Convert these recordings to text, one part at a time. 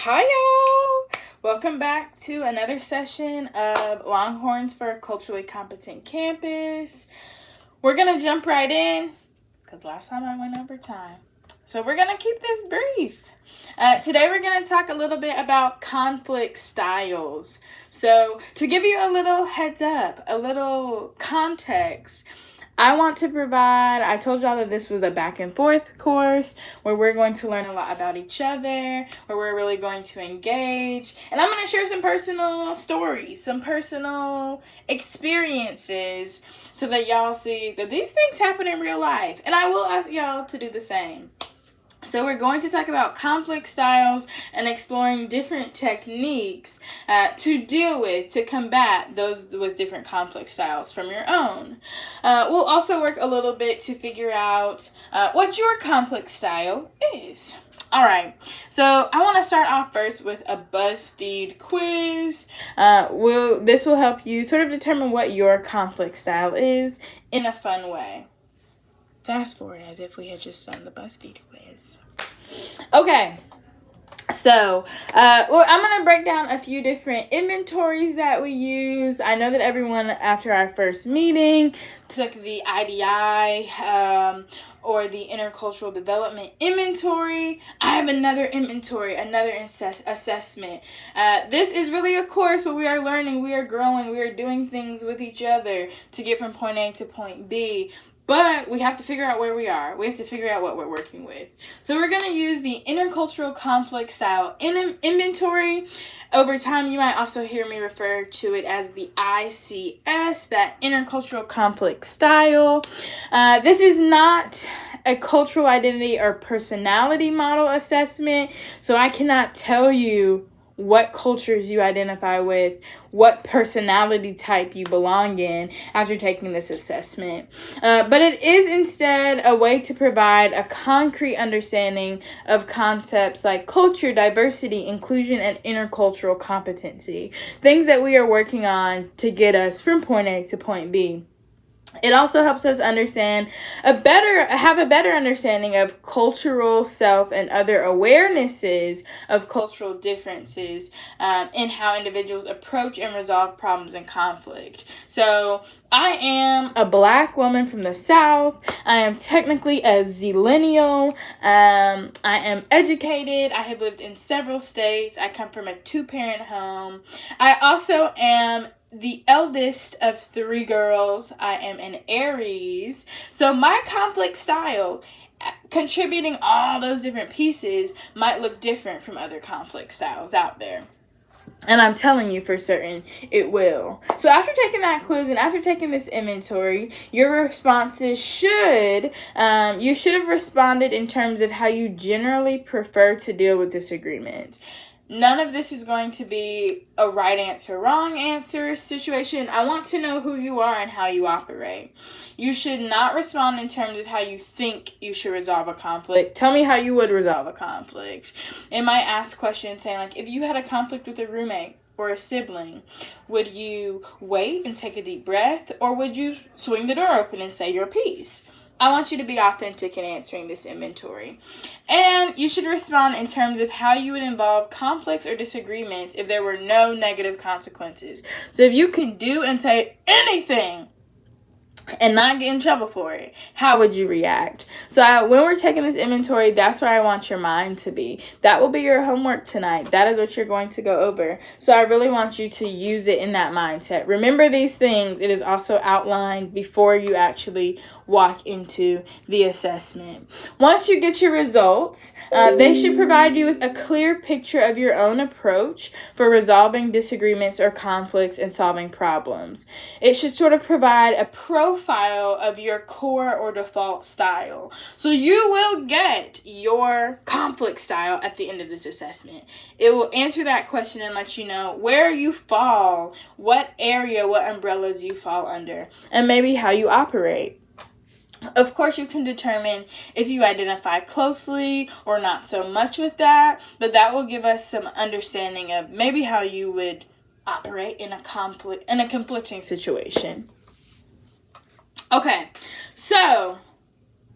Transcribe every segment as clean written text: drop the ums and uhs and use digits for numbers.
Hi, y'all. Welcome back to another session of Longhorns for a Culturally Competent Campus. We're going to jump right in because last time I went over time. So we're going to keep this brief. Today we're going to talk a little bit about conflict styles. So to give you a little heads up, a little context, I told y'all that this was a back and forth course where we're going to learn a lot about each other, where we're really going to engage. And I'm going to share some personal stories, some personal experiences so that y'all see that these things happen in real life. And I will ask y'all to do the same. So we're going to talk about conflict styles and exploring different techniques to combat those with different conflict styles from your own. We'll also work a little bit to figure out what your conflict style is. All right, so I want to start off first with a BuzzFeed quiz. This will help you sort of determine what your conflict style is in a fun way. Fast forward as if we had just done the BuzzFeed quiz. Okay, so I'm going to break down a few different inventories that we use. I know that everyone after our first meeting took the IDI or the Intercultural Development Inventory. I have another inventory, another assessment. This is really a course where we are learning, we are growing, we are doing things with each other to get from point A to point B. But we have to figure out where we are. We have to figure out what we're working with. So we're going to use the Intercultural Conflict Style Inventory. Over time, you might also hear me refer to it as the ICS, that Intercultural Conflict Style. This is not a cultural identity or personality model assessment, so I cannot tell you what cultures you identify with, what personality type you belong in after taking this assessment. But it is instead a way to provide a concrete understanding of concepts like culture, diversity, inclusion, and intercultural competency. Things that we are working on to get us from point A to point B. It also helps us have a better understanding of cultural self and other awarenesses of cultural differences in how individuals approach and resolve problems and conflict. So I am a Black woman from the South. I am technically a zillennial. I am educated. I have lived in several states. I come from a 2-parent home. I also am the eldest of 3 girls. I am an Aries. So my conflict style, contributing all those different pieces, might look different from other conflict styles out there. And I'm telling you for certain it will. So after taking that quiz and after taking this inventory, your responses you should have responded in terms of how you generally prefer to deal with disagreement. None of this is going to be a right answer, wrong answer situation. I want to know who you are and how you operate. You should not respond in terms of how you think you should resolve a conflict. Tell me how you would resolve a conflict. It might ask questions saying, like, if you had a conflict with a roommate or a sibling, would you wait and take a deep breath, or would you swing the door open and say your piece? I want you to be authentic in answering this inventory. And you should respond in terms of how you would involve conflicts or disagreements if there were no negative consequences. So if you could do and say anything and not get in trouble for it, how would you react? So when we're taking this inventory, that's where I want your mind to be. That will be your homework tonight. That is what you're going to go over. So I really want you to use it in that mindset. Remember these things. It is also outlined before you actually walk into the assessment. Once you get your results, they should provide you with a clear picture of your own approach for resolving disagreements or conflicts and solving problems. It should sort of provide a profile of your core or default style. So you will get your conflict style at the end of this assessment. It will answer that question and let you know where you fall, what area, what umbrellas you fall under, and maybe how you operate. Of course, you can determine if you identify closely or not so much with that, but that will give us some understanding of maybe how you would operate in a conflicting situation. Okay, so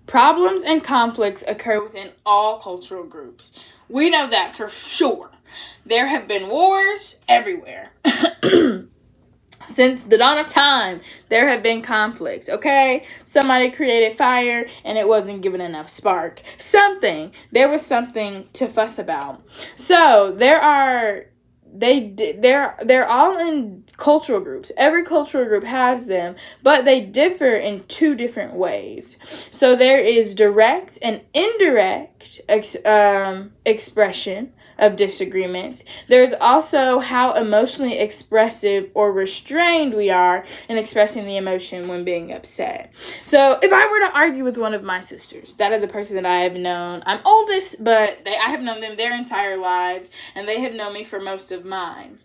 problems and conflicts occur within all cultural groups. We know that for sure. There have been wars everywhere. Since the dawn of time, there have been conflicts, okay? Somebody created fire and it wasn't given enough spark. There was something to fuss about. So they're all in cultural groups. Every cultural group has them, but they differ in two different ways. So there is direct and indirect expression of disagreements. There's also how emotionally expressive or restrained we are in expressing the emotion when being upset. So if I were to argue with one of my sisters, that is a person that I have known. I'm oldest, but I have known them their entire lives, and they have known me for most of mine.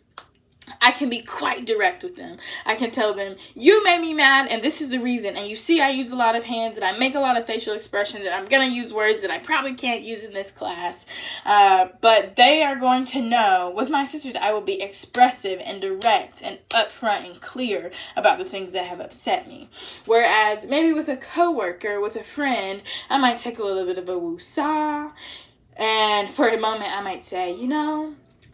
I can be quite direct with them. I can tell them, you made me mad, and this is the reason. And you see I use a lot of hands, and I make a lot of facial expressions, and I'm going to use words that I probably can't use in this class. But they are going to know, with my sisters, I will be expressive and direct and upfront and clear about the things that have upset me. Whereas maybe with a coworker, with a friend, I might take a little bit of a woo-saw, and for a moment I might say,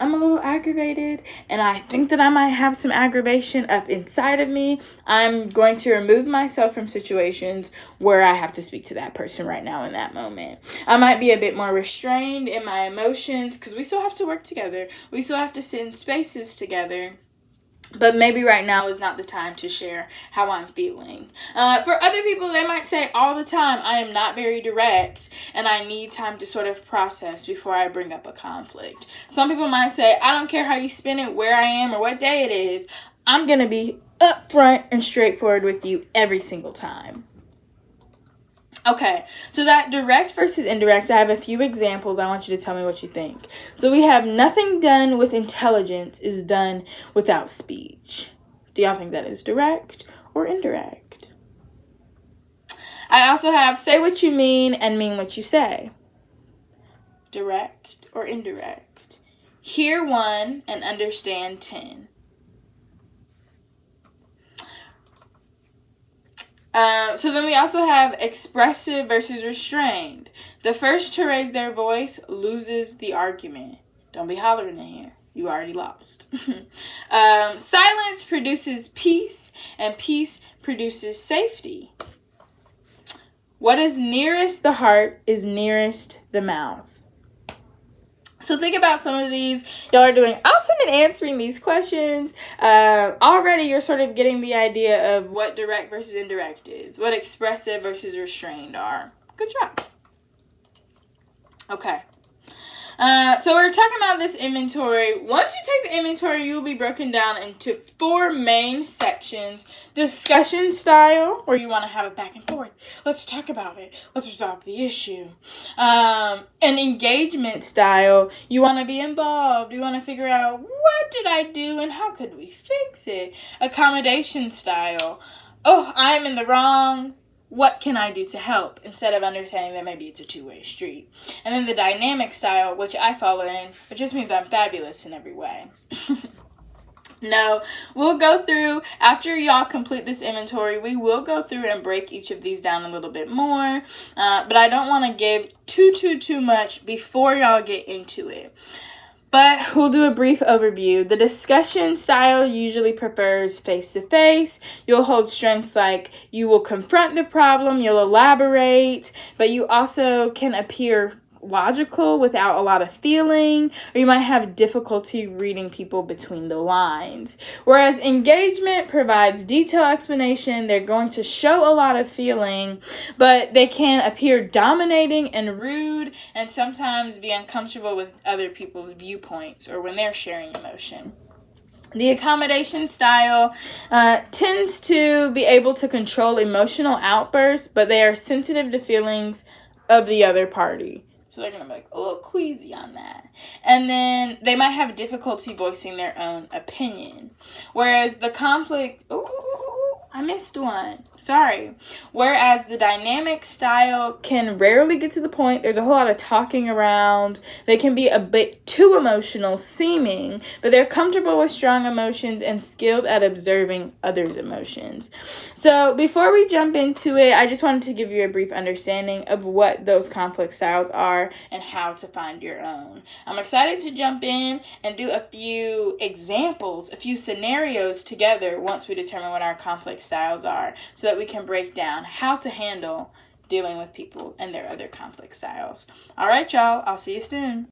I'm a little aggravated, and I think that I might have some aggravation up inside of me. I'm going to remove myself from situations where I have to speak to that person right now in that moment. I might be a bit more restrained in my emotions because we still have to work together. We still have to sit in spaces together. But maybe right now is not the time to share how I'm feeling. For other people, they might say all the time, I am not very direct and I need time to sort of process before I bring up a conflict. Some people might say, I don't care how you spin it, where I am, or what day it is. I'm going to be upfront and straightforward with you every single time. Okay, so that direct versus indirect, I have a few examples. I want you to tell me what you think. So we have nothing done with intelligence is done without speech. Do y'all think that is direct or indirect? I also have say what you mean and mean what you say. Direct or indirect? Hear 1 and understand 10. So then we also have expressive versus restrained. The first to raise their voice loses the argument. Don't be hollering in here. You already lost. Silence produces peace, and peace produces safety. What is nearest the heart is nearest the mouth. So think about some of these y'all are doing awesome in answering these questions. Already you're sort of getting the idea of what direct versus indirect is, what expressive versus restrained are. Good job. Okay. So we're talking about this inventory. Once you take the inventory, you'll be broken down into 4 main sections. Discussion style, where you want to have it back and forth. Let's talk about it. Let's resolve the issue. An engagement style, you want to be involved. You want to figure out, what did I do and how could we fix it? Accommodation style, I'm in the wrong. What can I do to help? Instead of understanding that maybe it's a two-way street. And then the dynamic style, which I fall in, which just means I'm fabulous in every way. No, we'll go through, after y'all complete this inventory, we will go through and break each of these down a little bit more. But I don't want to give too much before y'all get into it. But we'll do a brief overview. The discussion style usually prefers face-to-face. You'll hold strengths like you will confront the problem, you'll elaborate, but you also can appear logical without a lot of feeling, or you might have difficulty reading people between the lines. Whereas engagement provides detailed explanation, they're going to show a lot of feeling, but they can appear dominating and rude and sometimes be uncomfortable with other people's viewpoints or when they're sharing emotion. The accommodation style tends to be able to control emotional outbursts, but they are sensitive to feelings of the other party. So they're going to be like a little queasy on that. And then they might have difficulty voicing their own opinion. Whereas the conflict... I missed one. Sorry. Whereas the dynamic style can rarely get to the point. There's a whole lot of talking around. They can be a bit too emotional seeming, but they're comfortable with strong emotions and skilled at observing others' emotions. So before we jump into it, I just wanted to give you a brief understanding of what those conflict styles are and how to find your own. I'm excited to jump in and do a few examples, a few scenarios together once we determine what our conflict styles are, so that we can break down how to handle dealing with people and their other conflict styles. All right, y'all. I'll see you soon.